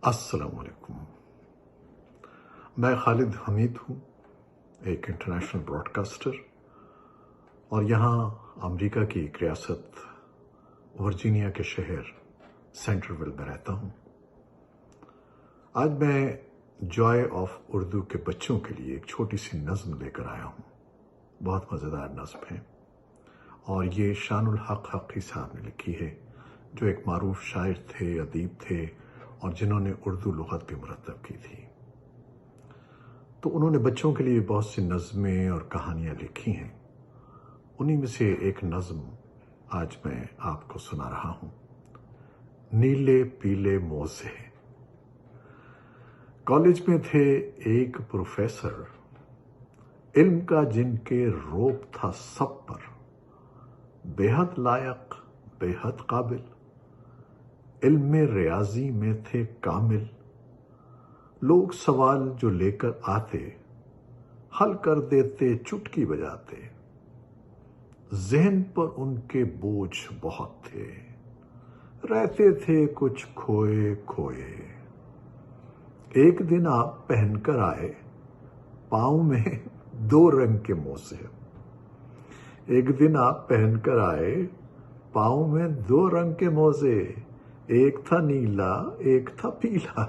السلام علیکم. میں خالد حمید ہوں، ایک انٹرنیشنل براڈ کاسٹر، اور یہاں امریکہ کی ایک ریاست ورجینیا کے شہر سینٹرل میں رہتا ہوں. آج میں جوائے آف اردو کے بچوں کے لیے ایک چھوٹی سی نظم لے کر آیا ہوں. بہت مزیدار نظم ہے، اور یہ شان الحق حقی صاحب نے لکھی ہے، جو ایک معروف شاعر تھے، ادیب تھے، اور جنہوں نے اردو لغت بھی مرتب کی تھی. تو انہوں نے بچوں کے لیے بہت سی نظمیں اور کہانیاں لکھی ہیں. انہی میں سے ایک نظم آج میں آپ کو سنا رہا ہوں. نیلے پیلے موزے. کالج میں تھے ایک پروفیسر، علم کا جن کے روب تھا سب پر، بے حد لائق بے حد قابل، علم میں ریاضی میں تھے کامل. لوگ سوال جو لے کر آتے، حل کر دیتے چٹکی بجاتے. ذہن پر ان کے بوجھ بہت تھے، رہتے تھے کچھ کھوئے کھوئے. ایک دن آپ پہن کر آئے پاؤں میں 2 رنگ کے موزے. ایک دن آپ پہن کر آئے پاؤں میں 2 رنگ کے موزے. ایک تھا نیلا ایک تھا پیلا.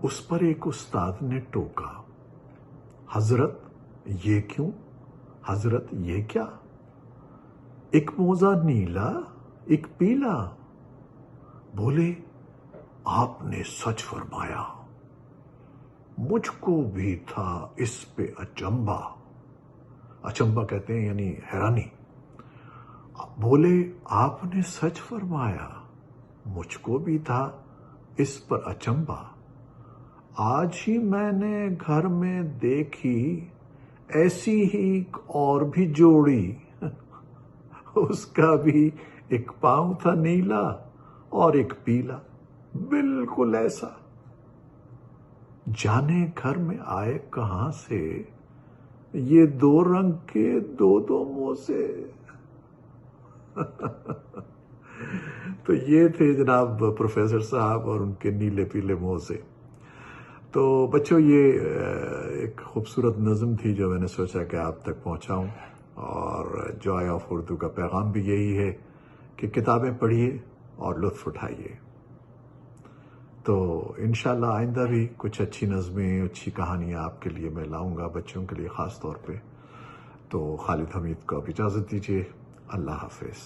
اس پر ایک استاد نے ٹوکا، حضرت یہ کیوں، حضرت یہ کیا؟ ایک موزہ نیلا ایک پیلا. بولے آپ نے سچ فرمایا، مجھ کو بھی تھا اس پہ اچنبھا. اچنبھا کہتے ہیں یعنی حیرانی. بولے آپ نے سچ فرمایا، مجھ کو بھی تھا اس پر اچنبھا. آج ہی میں نے گھر میں دیکھی ایسی ہی ایک اور بھی جوڑی. اس کا بھی ایک پاؤں تھا نیلا اور ایک پیلا، بالکل ایسا. جانے گھر میں آئے کہاں سے یہ 2 رنگ کے 2 موزے. تو یہ تھے جناب پروفیسر صاحب اور ان کے نیلے پیلے موزے. تو بچوں، یہ ایک خوبصورت نظم تھی جو میں نے سوچا کہ آپ تک پہنچاؤں. اور جوائے آف اردو کا پیغام بھی یہی ہے کہ کتابیں پڑھیے اور لطف اٹھائیے. تو انشاءاللہ آئندہ بھی کچھ اچھی نظمیں، اچھی کہانیاں آپ کے لیے میں لاؤں گا، بچوں کے لیے خاص طور پہ. تو خالد حمید کو اب اجازت دیجیے. اللہ حافظ.